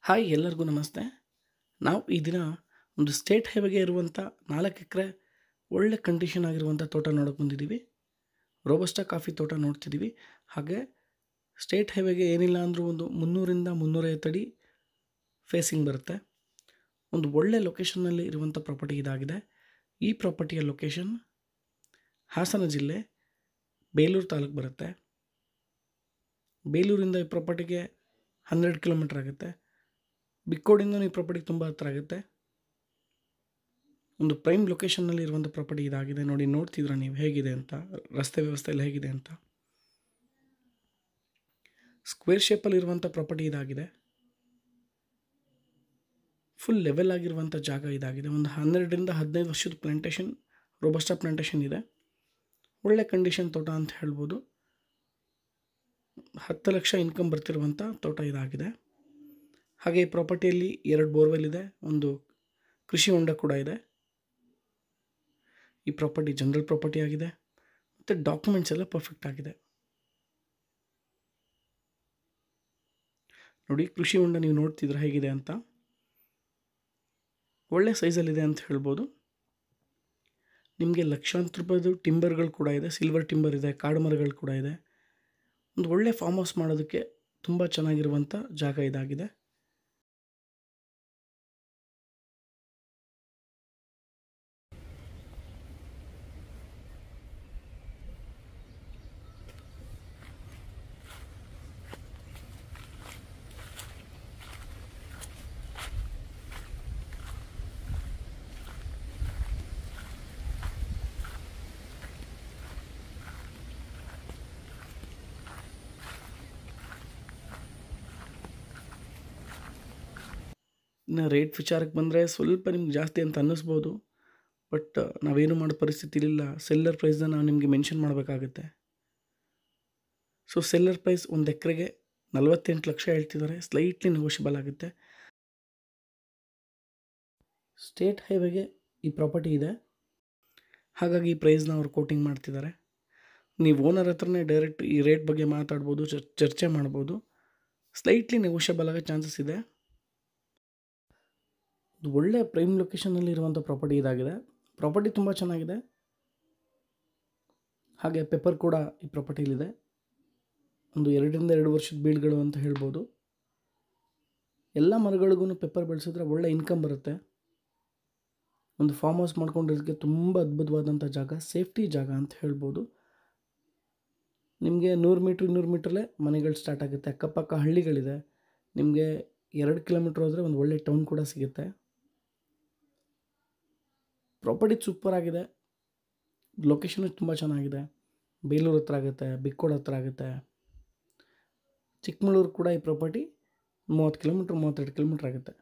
Hi ಎಲ್ಲರಿಗೂ ನಮಸ್ತೆ. ನಾವು ಈ ದಿನ ಒಂದು ಸ್ಟೇಟ್ ಹೈವೇಗೆ ಇರುವಂಥ 4 ಎಕರೆ ಒಳ್ಳೆ ಕಂಡೀಷನ್ ಆಗಿರುವಂಥ ತೋಟ ನೋಡೋಕೆ ಬಂದಿದ್ದೀವಿ. ರೋಬಸ್ಟಾ ಕಾಫಿ ತೋಟ ನೋಡ್ತಿದ್ದೀವಿ. ಹಾಗೆ ಸ್ಟೇಟ್ ಹೈವೇಗೆ ಏನಿಲ್ಲ ಅಂದರೂ ಒಂದು 300ರಿಂದ 350 ಅಡಿ ಫೇಸಿಂಗ್ ಬರುತ್ತೆ. ಒಂದು ಒಳ್ಳೆ ಲೊಕೇಶನ್ನಲ್ಲಿ ಇರುವಂಥ ಪ್ರಾಪರ್ಟಿ ಇದಾಗಿದೆ. ಈ ಪ್ರಾಪರ್ಟಿಯ ಲೊಕೇಶನ್ ಹಾಸನ ಜಿಲ್ಲೆ ಬೇಲೂರು ತಾಲೂಕು ಬರುತ್ತೆ. ಬೇಲೂರಿಂದ ಈ ಪ್ರಾಪರ್ಟಿಗೆ 12 ಕಿಲೋಮೀಟರ್ ಆಗುತ್ತೆ. ಬಿಕ್ಕೋಡಿಂದ ಈ ಪ್ರಾಪರ್ಟಿಗೆ ತುಂಬ ಹತ್ರ ಆಗುತ್ತೆ. ಒಂದು ಪ್ರೈಮ್ ಲೊಕೇಶನ್ನಲ್ಲಿ ಇರುವಂಥ ಪ್ರಾಪರ್ಟಿ ಇದಾಗಿದೆ. ನೋಡ್ತಿದ್ರ ನೀವು ಹೇಗಿದೆ ಅಂತ, ರಸ್ತೆ ವ್ಯವಸ್ಥೆ ಎಲ್ಲ ಹೇಗಿದೆ ಅಂತ. ಸ್ಕ್ವೇರ್ ಶೇಪಲ್ಲಿ ಇರುವಂಥ ಪ್ರಾಪರ್ಟಿ ಇದಾಗಿದೆ. ಫುಲ್ ಲೆವೆಲ್ ಆಗಿರುವಂಥ ಜಾಗ ಇದಾಗಿದೆ. ಒಂದು 12ರಿಂದ 15 ವರ್ಷದ ಪ್ಲಾಂಟೇಶನ್, ರೋಬಸ್ಟಾ ಪ್ಲಾಂಟೇಶನ್ ಇದೆ. ಒಳ್ಳೆ ಕಂಡೀಷನ್ ತೋಟ ಅಂತ ಹೇಳ್ಬೋದು. 10 ಲಕ್ಷ ಇನ್ಕಮ್ ಬರ್ತಿರುವಂಥ ತೋಟ ಇದಾಗಿದೆ. ಹಾಗೆ ಈ ಪ್ರಾಪರ್ಟಿಯಲ್ಲಿ 2 ಬೋರ್ವೆಲ್ ಇದೆ, ಒಂದು ಕೃಷಿ ಹೊಂಡ ಕೂಡ ಇದೆ. ಈ ಪ್ರಾಪರ್ಟಿ ಜನರಲ್ ಪ್ರಾಪರ್ಟಿ ಆಗಿದೆ ಮತ್ತು ಡಾಕ್ಯುಮೆಂಟ್ಸ್ ಎಲ್ಲ ಪರ್ಫೆಕ್ಟ್ ಆಗಿದೆ. ನೋಡಿ, ಕೃಷಿ ಹೊಂಡ ನೀವು ನೋಡ್ತಿದ್ರೆ ಹೇಗಿದೆ ಅಂತ. ಒಳ್ಳೆ ಸೈಜಲ್ಲಿದೆ ಅಂತ ಹೇಳ್ಬೋದು. ನಿಮಗೆ ಲಕ್ಷಾಂತರ ರೂಪಾಯಿದು ಟಿಂಬರ್ಗಳು ಕೂಡ ಇದೆ. ಸಿಲ್ವರ್ ಟಿಂಬರ್ ಇದೆ, ಕಾಡು ಮರಗಳು ಕೂಡ ಇದೆ. ಒಂದು ಒಳ್ಳೆ ಫಾರ್ಮ್ ಹೌಸ್ ಮಾಡೋದಕ್ಕೆ ತುಂಬ ಚೆನ್ನಾಗಿರುವಂಥ ಜಾಗ ಇದಾಗಿದೆ. ಇನ್ನು ರೇಟ್ ವಿಚಾರಕ್ಕೆ ಬಂದರೆ ಸ್ವಲ್ಪ ನಿಮ್ಗೆ ಜಾಸ್ತಿ ಅಂತ ಅನ್ನಿಸ್ಬೋದು. ಬಟ್ ನಾವೇನು ಮಾಡೋ ಪರಿಸ್ಥಿತಿ ಇಲ್ಲ. ಸೆಲ್ಲರ್ ಪ್ರೈಸ್ನ ನಾವು ನಿಮಗೆ ಮೆನ್ಷನ್ ಮಾಡಬೇಕಾಗುತ್ತೆ. ಸೊ ಸೆಲ್ಲರ್ ಪ್ರೈಸ್ ಒಂದು ಎಕರೆಗೆ 48 ಲಕ್ಷ ಹೇಳ್ತಿದ್ದಾರೆ. ಸ್ಲೈಟ್ಲಿ ನೆಗೋಷಿಯಬಲ್ ಆಗುತ್ತೆ. ಸ್ಟೇಟ್ ಹೈವೇಗೆ ಈ ಪ್ರಾಪರ್ಟಿ ಇದೆ, ಹಾಗಾಗಿ ಈ ಪ್ರೈಸ್ನ ಅವ್ರು ಕೋಟಿಂಗ್ ಮಾಡ್ತಿದ್ದಾರೆ. ನೀವು ಓನರ್ ಹತ್ರನೇ ಡೈರೆಕ್ಟ್ ಈ ರೇಟ್ ಬಗ್ಗೆ ಮಾತಾಡ್ಬೋದು, ಚರ್ಚೆ ಮಾಡ್ಬೋದು. ಸ್ಲೈಟ್ಲಿ ನೆಗೋಷಿಯಬಲ್ ಆಗೋ ಚಾನ್ಸಸ್ ಇದೆ. ಇದು ಒಳ್ಳೆ ಪ್ರೈಮ್ ಲೊಕೇಶನ್ನಲ್ಲಿ ಇರುವಂಥ ಪ್ರಾಪರ್ಟಿ ಇದಾಗಿದೆ. ಪ್ರಾಪರ್ಟಿ ತುಂಬ ಚೆನ್ನಾಗಿದೆ. ಹಾಗೆ ಪೆಪ್ಪರ್ ಕೂಡ ಈ ಪ್ರಾಪರ್ಟಿಲಿದೆ. ಒಂದು 2ರಿಂದ 2 ವರ್ಷದ ಬೀಳ್ಗಳು ಅಂತ ಹೇಳ್ಬೋದು. ಎಲ್ಲ ಮರಗಳಿಗೂ ಪೆಪ್ಪರ್ ಬೆಳೆಸಿದ್ರೆ ಒಳ್ಳೆ ಇನ್ಕಮ್ ಬರುತ್ತೆ. ಒಂದು ಫಾರ್ಮ್ ಹೌಸ್ ಮಾಡ್ಕೊಂಡಿರೋದಕ್ಕೆ ತುಂಬ ಅದ್ಭುತವಾದಂಥ ಜಾಗ, ಸೇಫ್ಟಿ ಜಾಗ ಅಂತ ಹೇಳ್ಬೋದು. ನಿಮಗೆ 100 ಮೀಟ್ರ್ 200 ಮೀಟ್ರಲ್ಲೇ ಮನೆಗಳು ಸ್ಟಾರ್ಟ್ ಆಗುತ್ತೆ. ಅಕ್ಕಪಕ್ಕ ಹಳ್ಳಿಗಳಿದೆ. ನಿಮಗೆ 2 ಕಿಲೋಮೀಟ್ರ್ ಹೋದರೆ ಒಂದು ಒಳ್ಳೆ ಟೌನ್ ಕೂಡ ಸಿಗುತ್ತೆ. ಪ್ರಾಪರ್ಟಿ ಸೂಪರ್ ಆಗಿದೆ. ಲೊಕೇಶನು ತುಂಬ ಚೆನ್ನಾಗಿದೆ. ಬೇಲೂರು ಹತ್ರ ಆಗುತ್ತೆ, ಬಿಕ್ಕೋಡ್ ಹತ್ರ ಆಗುತ್ತೆ. ಚಿಕ್ಕಮಗಳೂರು ಕೂಡ ಈ ಪ್ರಾಪರ್ಟಿ 30 ಕಿಲೋಮೀಟ್ರ್ 32 ಕಿಲೋಮೀಟ್ರ್ ಆಗುತ್ತೆ.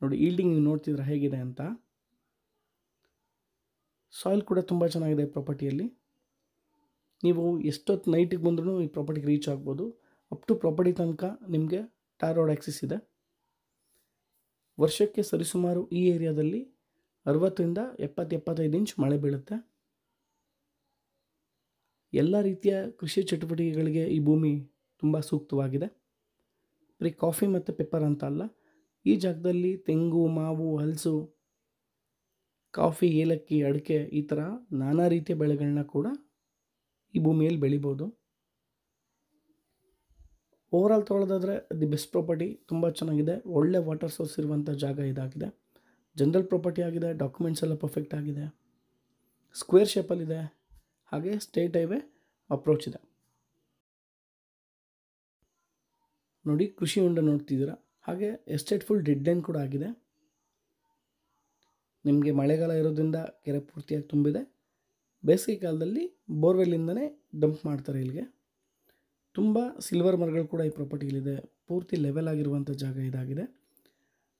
ನೋಡಿ, ಈಲ್ಡಿಂಗ್ ನೀವು ನೋಡ್ತಿದ್ರೆ ಹೇಗಿದೆ ಅಂತ. ಸಾಯಿಲ್ ಕೂಡ ತುಂಬ ಚೆನ್ನಾಗಿದೆ ಈ ಪ್ರಾಪರ್ಟಿಯಲ್ಲಿ. ನೀವು ಎಷ್ಟೊತ್ತು ನೈಟಿಗೆ ಬಂದ್ರೂ ಈ ಪ್ರಾಪರ್ಟಿಗೆ ರೀಚ್ ಆಗ್ಬೋದು. ಅಪ್ ಟು ಪ್ರಾಪರ್ಟಿ ತನಕ ನಿಮಗೆ ಟಾರ್ ರೋಡ್ ಆಕ್ಸಿಸ್ ಇದೆ. ವರ್ಷಕ್ಕೆ ಸರಿಸುಮಾರು ಈ ಏರಿಯಾದಲ್ಲಿ 60ರಿಂದ 70-75 ಇಂಚ್ ಮಳೆ ಬೀಳುತ್ತೆ. ಎಲ್ಲ ರೀತಿಯ ಕೃಷಿ ಚಟುವಟಿಕೆಗಳಿಗೆ ಈ ಭೂಮಿ ತುಂಬ ಸೂಕ್ತವಾಗಿದೆ. ಬರೀ ಕಾಫಿ ಮತ್ತು ಪೆಪ್ಪರ್ ಅಂತ ಅಲ್ಲ, ಈ ಜಾಗದಲ್ಲಿ ತೆಂಗು, ಮಾವು, ಹಲಸು, ಕಾಫಿ, ಏಲಕ್ಕಿ, ಅಡಿಕೆ ಈ ಥರ ನಾನಾ ರೀತಿಯ ಬೆಳೆಗಳನ್ನ ಕೂಡ ಈ ಭೂಮಿಯಲ್ಲಿ ಬೆಳಿಬೋದು. ಓವರಾಲ್ ತೊಗೊಳ್ಳೋದಾದರೆ ದಿ ಬೆಸ್ಟ್ ಪ್ರಾಪರ್ಟಿ. ತುಂಬ ಚೆನ್ನಾಗಿದೆ. ಒಳ್ಳೆ ವಾಟರ್ ಸೋರ್ಸ್ ಇರುವಂಥ ಜಾಗ ಇದಾಗಿದೆ. ಜನರಲ್ ಪ್ರಾಪರ್ಟಿ ಆಗಿದೆ. ಡಾಕ್ಯುಮೆಂಟ್ಸ್ ಎಲ್ಲ ಪರ್ಫೆಕ್ಟ್ ಆಗಿದೆ. ಸ್ಕ್ವೇರ್ ಶೇಪಲ್ಲಿದೆ. ಹಾಗೆ ಸ್ಟೇಟ್ ಹೈವೇ ಅಪ್ರೋಚ್ ಇದೆ. ನೋಡಿ, ಕೃಷಿ ಹೊಂಡ ನೋಡ್ತಿದ್ದೀರಾ. ಹಾಗೆ ಎಸ್ಟೇಟ್ ಫುಲ್ ಡೆಡ್ ಎಂಡ್ ಕೂಡ ಆಗಿದೆ. ನಿಮಗೆ ಮಳೆಗಾಲ ಇರೋದ್ರಿಂದ ಕೆರೆ ಪೂರ್ತಿಯಾಗಿ ತುಂಬಿದೆ. ಬೇಸಿಗೆ ಕಾಲದಲ್ಲಿ ಬೋರ್ವೆಲ್ಲಿಂದನೇ ಡಂಪ್ ಮಾಡ್ತಾರೆ ಇಲ್ಲಿಗೆ. ತುಂಬ ಸಿಲ್ವರ್ ಮರಗಳು ಕೂಡ ಈ ಪ್ರಾಪರ್ಟಿಲಿದೆ. ಪೂರ್ತಿ ಲೆವೆಲ್ ಆಗಿರುವಂಥ ಜಾಗ ಇದಾಗಿದೆ.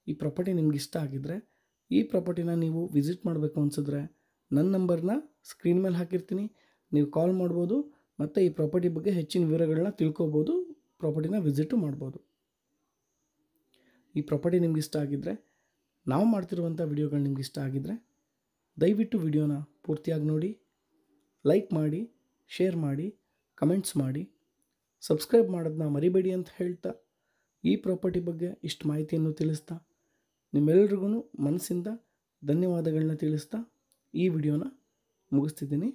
ಈ ಪ್ರಾಪರ್ಟಿ ನಿಮ್ಗೆ ಇಷ್ಟ ಆಗಿದ್ದರೆ ಈ ಪ್ರಾಪರ್ಟಿನ ನೀವು ವಿಸಿಟ್ ಮಾಡಬೇಕು ಅನಿಸಿದ್ರೆ ನನ್ನ ನಂಬರ್ನ ಸ್ಕ್ರೀನ್ ಮೇಲೆ ಹಾಕಿರ್ತೀನಿ. ನೀವು ಕಾಲ್ ಮಾಡ್ಬೋದು ಮತ್ತು ಈ ಪ್ರಾಪರ್ಟಿ ಬಗ್ಗೆ ಹೆಚ್ಚಿನ ವಿವರಗಳನ್ನ ತಿಳ್ಕೊಬೋದು. ಪ್ರಾಪರ್ಟಿನ ವಿಸಿಟು ಮಾಡ್ಬೋದು. ಈ ಪ್ರಾಪರ್ಟಿ ನಿಮ್ಗೆ ಇಷ್ಟ ಆಗಿದ್ದರೆ, ನಾವು ಮಾಡ್ತಿರುವಂಥ ವಿಡಿಯೋಗಳು ನಿಮ್ಗೆ ಇಷ್ಟ ಆಗಿದ್ದರೆ ದಯವಿಟ್ಟು ವಿಡಿಯೋನ ಪೂರ್ತಿಯಾಗಿ ನೋಡಿ, ಲೈಕ್ ಮಾಡಿ, ಶೇರ್ ಮಾಡಿ, ಕಮೆಂಟ್ಸ್ ಮಾಡಿ, ಸಬ್ಸ್ಕ್ರೈಬ್ ಮಾಡೋದನ್ನ ಮರಿಬೇಡಿ ಅಂತ ಹೇಳ್ತಾ ಈ ಪ್ರಾಪರ್ಟಿ ಬಗ್ಗೆ ಇಷ್ಟು ಮಾಹಿತಿಯನ್ನು ತಿಳಿಸ್ತಾ ನಿಮ್ಮೆಲ್ರಿಗೂ ಮನಸ್ಸಿಂದ ಧನ್ಯವಾದಗಳನ್ನ ತಿಳಿಸ್ತಾ ಈ ವಿಡಿಯೋನ ಮುಗಿಸ್ತಿದ್ದೀನಿ.